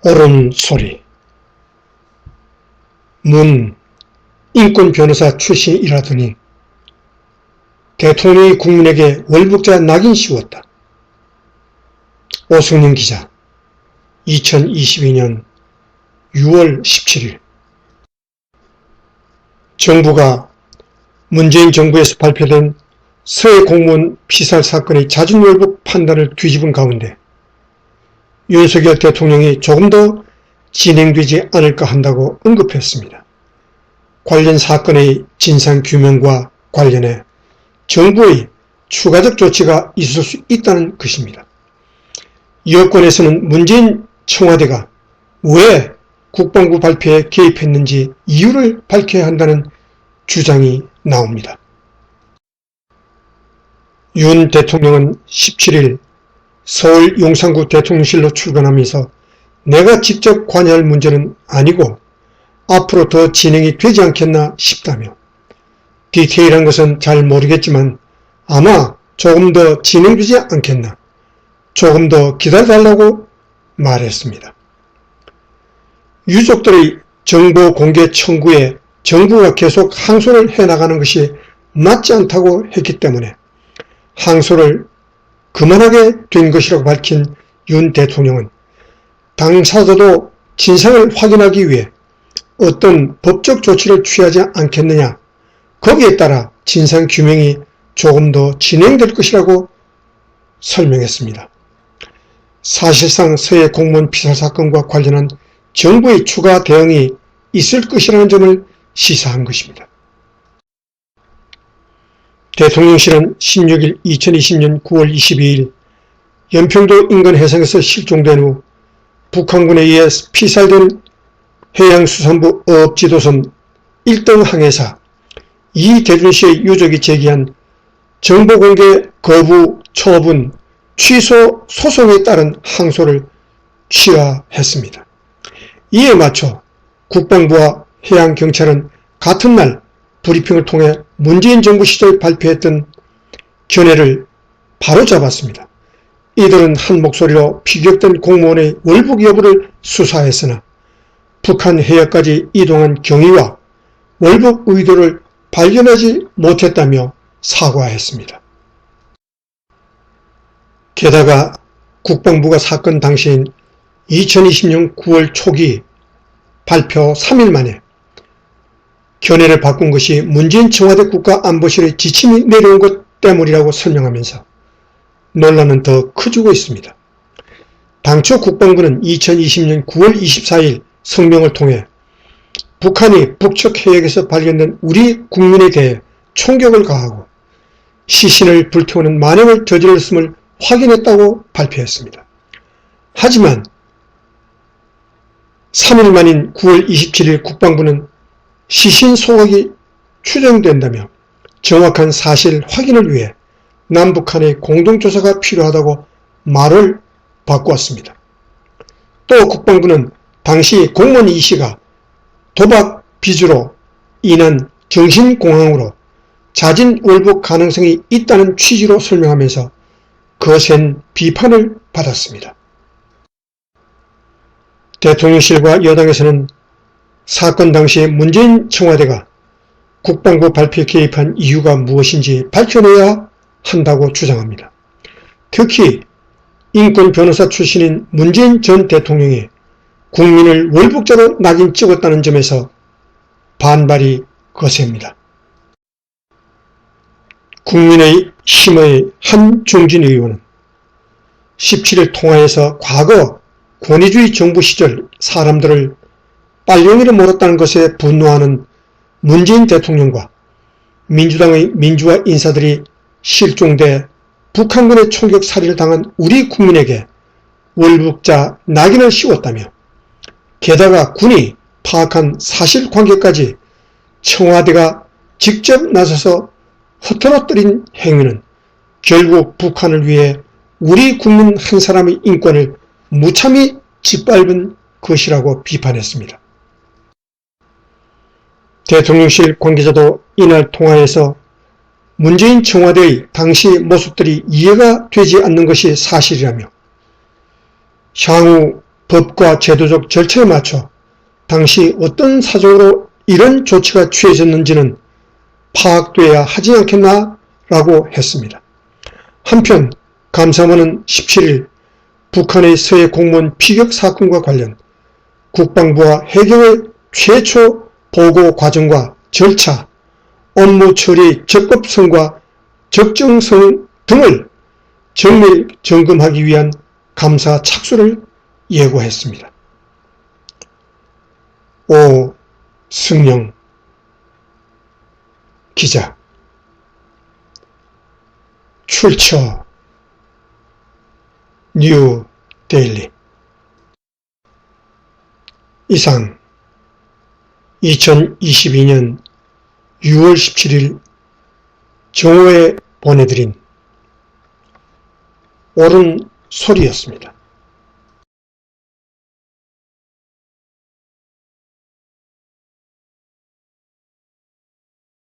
옳은 소리. 문 인권변호사 출신이라더니 대통령이 국민에게 월북자 낙인 씌웠다. 오승윤 기자, 2022년 6월 17일. 정부가 문재인 정부에서 발표된 서해 공무원 피살 사건의 잦은 월북 판단을 뒤집은 가운데 윤석열 대통령이 조금 더 진행되지 않을까 한다고 언급했습니다. 관련 사건의 진상규명과 관련해 정부의 추가적 조치가 있을 수 있다는 것입니다. 여권에서는 문재인 청와대가 왜 국방부 발표에 개입했는지 이유를 밝혀야 한다는 주장이 나옵니다. 윤 대통령은 17일 서울 용산구 대통령실로 출근하면서 내가 직접 관여할 문제는 아니고 앞으로 더 진행이 되지 않겠나 싶다며 디테일한 것은 잘 모르겠지만 아마 조금 더 진행되지 않겠나, 조금 더 기다려달라고 말했습니다. 유족들의 정보 공개 청구에 정부가 계속 항소를 해나가는 것이 맞지 않다고 했기 때문에 항소를 그만하게 된 것이라고 밝힌 윤 대통령은 당사자도 진상을 확인하기 위해 어떤 법적 조치를 취하지 않겠느냐, 거기에 따라 진상규명이 조금 더 진행될 것이라고 설명했습니다. 사실상 서해 공무원 피살 사건과 관련한 정부의 추가 대응이 있을 것이라는 점을 시사한 것입니다. 대통령실은 16일 2020년 9월 22일 연평도 인근 해상에서 실종된 후 북한군에 의해 피살된 해양수산부 어업지도선 1등 항해사 이대준 씨의 유족이 제기한 정보공개 거부 처분 취소 소송에 따른 항소를 취하했습니다. 이에 맞춰 국방부와 해양경찰은 같은 날 브리핑을 통해 문재인 정부 시절 발표했던 견해를 바로잡았습니다. 이들은 한 목소리로 피격된 공무원의 월북 여부를 수사했으나 북한 해역까지 이동한 경위와 월북 의도를 발견하지 못했다며 사과했습니다. 게다가 국방부가 사건 당시인 2020년 9월 초기 발표 3일 만에 견해를 바꾼 것이 문재인 청와대 국가안보실의 지침이 내려온 것 때문이라고 설명하면서 논란은 더 커지고 있습니다. 당초 국방부는 2020년 9월 24일 성명을 통해 북한이 북측 해역에서 발견된 우리 국민에 대해 총격을 가하고 시신을 불태우는 만행을 저질렀음을 확인했다고 발표했습니다. 하지만 3일 만인 9월 27일 국방부는 시신 소각이 추정된다며 정확한 사실 확인을 위해 남북한의 공동조사가 필요하다고 말을 바꾸었습니다. 또 국방부는 당시 공무원 E씨가 도박 빚으로 인한 정신공황으로 자진 월북 가능성이 있다는 취지로 설명하면서 거센 비판을 받았습니다. 대통령실과 여당에서는 사건 당시 문재인 청와대가 국방부 발표에 개입한 이유가 무엇인지 밝혀내야 한다고 주장합니다. 특히 인권 변호사 출신인 문재인 전 대통령이 국민을 월북자로 낙인 찍었다는 점에서 반발이 거셉니다. 국민의힘의 한중진 의원은 17일 통화에서 과거 권위주의 정부 시절 사람들을 빨갱이로 몰았다는 것에 분노하는 문재인 대통령과 민주당의 민주화 인사들이 실종돼 북한군의 총격 살해를 당한 우리 국민에게 월북자 낙인을 씌웠다며 게다가 군이 파악한 사실관계까지 청와대가 직접 나서서 허털어뜨린 행위는 결국 북한을 위해 우리 국민 한 사람의 인권을 무참히 짓밟은 것이라고 비판했습니다. 대통령실 관계자도 이날 통화에서 문재인 청와대의 당시 모습들이 이해가 되지 않는 것이 사실이라며 향후 법과 제도적 절차에 맞춰 당시 어떤 사정으로 이런 조치가 취해졌는지는 파악돼야 하지 않겠나? 라고 했습니다. 한편 감사원은 17일 북한의 서해 공무원 피격 사건과 관련 국방부와 해경의 최초 보고 과정과 절차, 업무 처리의 적법성과 적정성 등을 정밀 점검하기 위한 감사 착수를 예고했습니다. 오승영 기자, 출처 뉴 데일리. 이상 2022년 6월 17일 정오에 보내드린 옳은 소리였습니다.